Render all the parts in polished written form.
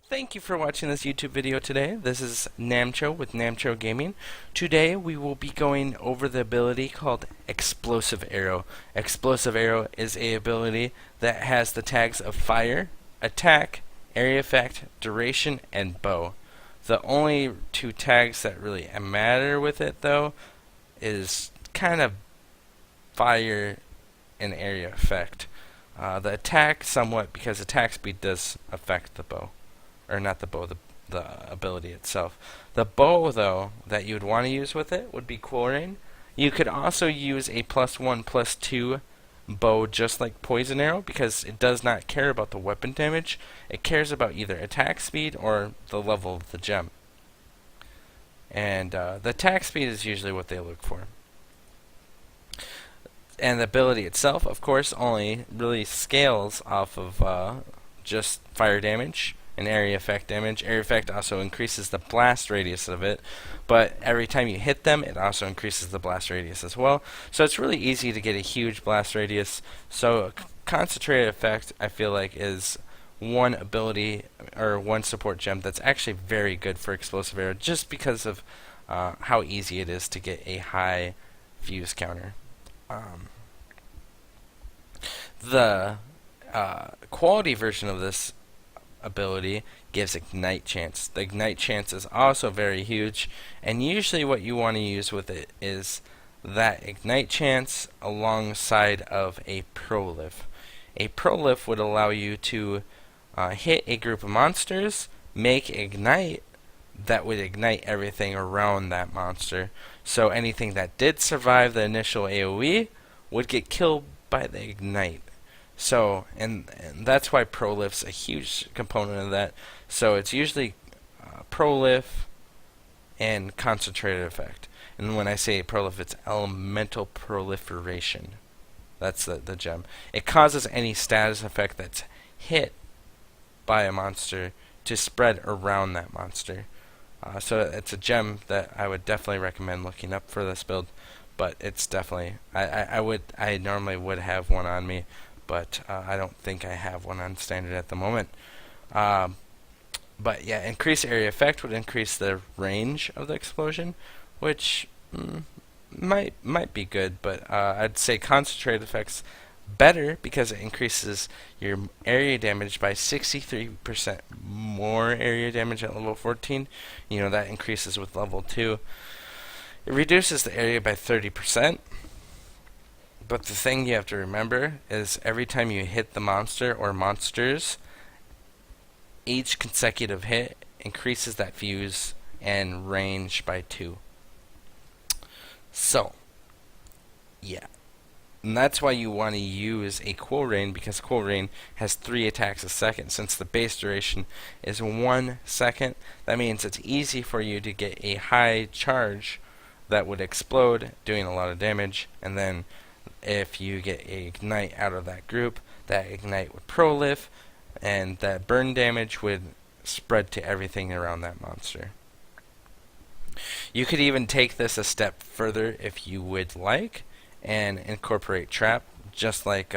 Thank you for watching this YouTube video today. This is Namtro with Namtro Gaming. Today we will be going over the ability called Explosive Arrow. Explosive Arrow is a ability that has the tags of Fire, Attack, Area Effect, Duration, and Bow. The only two tags that really matter with it though is kind of Fire and Area Effect. The attack somewhat because attack speed does affect the bow. Or not the bow, the ability itself. The bow, though, that you would want to use with it would be Cool Rain. You could also use a +1/+2 bow just like Poison Arrow because it does not care about the weapon damage. It cares about either attack speed or the level of the gem. And the attack speed is usually what they look for. And the ability itself, of course, only really scales off of just fire damage and area effect damage. Area effect also increases the blast radius of it, but every time you hit them, it also increases the blast radius as well. So it's really easy to get a huge blast radius. So concentrated effect, I feel like, is one ability or one support gem that's actually very good for explosive arrow, just because of how easy it is to get a high fuse counter. The quality version of this ability gives Ignite Chance. The Ignite Chance is also very huge, and usually what you want to use with it is that Ignite Chance alongside of a Prolift. A Prolift would allow you to hit a group of monsters, make Ignite that would ignite everything around that monster. So anything that did survive the initial AoE would get killed by the Ignite. So, and that's why Prolift's a huge component of that. So it's usually Prolift and Concentrated Effect. And when I say Prolift, it's Elemental Proliferation. That's the gem. It causes any status effect that's hit by a monster to spread around that monster. So it's a gem that I would definitely recommend looking up for this build. But it's definitely, I normally would have one on me, but I don't think I have one on standard at the moment. But yeah, increased area effect would increase the range of the explosion, which might be good, but I'd say concentrated effects better because it increases your area damage by 63% more area damage at level 14. You know, that increases with level 2. It reduces the area by 30%. But the thing you have to remember is every time you hit the monster or monsters, each consecutive hit increases that fuse and range by 2. So, yeah. And that's why you want to use a Cool Rain, because Cool Rain has 3 attacks a second. Since the base duration is 1 second, that means it's easy for you to get a high charge that would explode, doing a lot of damage, and then if you get a Ignite out of that group, that Ignite would Prolift, and that burn damage would spread to everything around that monster. You could even take this a step further if you would like, and incorporate Trap, just like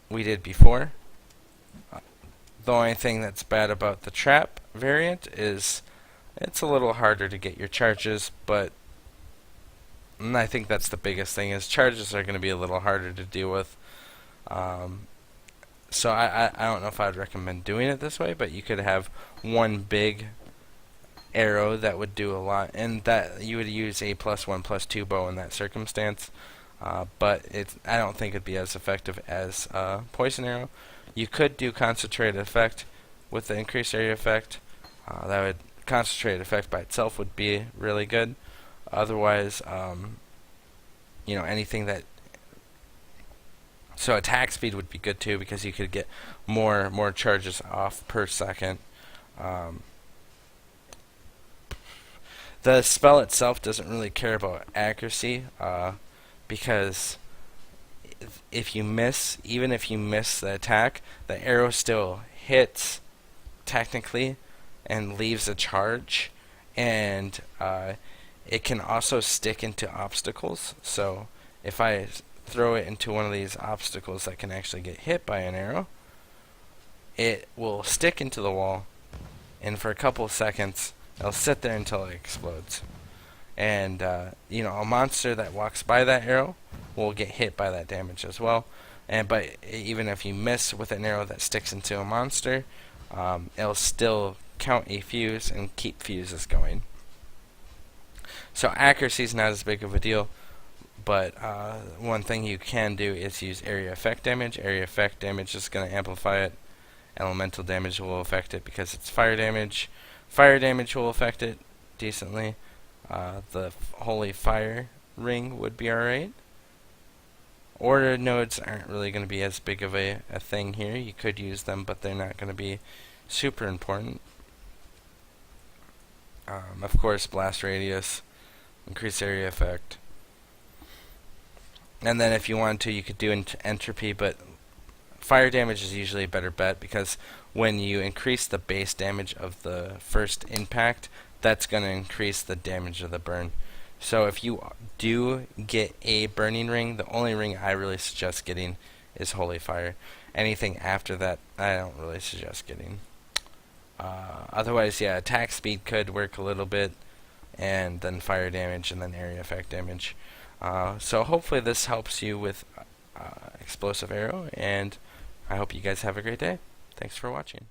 we did before. The only thing that's bad about the Trap variant is it's a little harder to get your charges, but I think that's the biggest thing, is charges are going to be a little harder to deal with. So I don't know if I'd recommend doing it this way, but you could have one big arrow that would do a lot, and that you would use a +1/+2 bow in that circumstance. But I don't think it'd be as effective as Poison Arrow. You could do Concentrated Effect with the increased area effect. Concentrated Effect by itself would be really good. Otherwise, you know, anything that... So attack speed would be good too, because you could get more charges off per second. The spell itself doesn't really care about accuracy, because if you miss, even if you miss the attack, the arrow still hits technically and leaves a charge, and it can also stick into obstacles. So if I throw it into one of these obstacles that can actually get hit by an arrow, it will stick into the wall, and for a couple of seconds, it'll sit there until it explodes. And a monster that walks by that arrow will get hit by that damage as well. But even if you miss with an arrow that sticks into a monster, it'll still count a fuse and keep fuses going. So accuracy is not as big of a deal, but one thing you can do is use area effect damage. Area effect damage is going to amplify it. Elemental damage will affect it because it's fire damage. Fire damage will affect it decently. The Holy Fire Ring would be alright. Order nodes aren't really going to be as big of a thing here. You could use them, but they're not going to be super important. Of course, blast radius, increase area effect. And then if you want to, you could do entropy, but fire damage is usually a better bet because when you increase the base damage of the first impact, that's going to increase the damage of the burn. So if you do get a burning ring, the only ring I really suggest getting is Holy Fire. Anything after that, I don't really suggest getting. Otherwise, yeah, attack speed could work a little bit, and then fire damage, and then area effect damage. So hopefully this helps you with Explosive Arrow, and I hope you guys have a great day. Thanks for watching.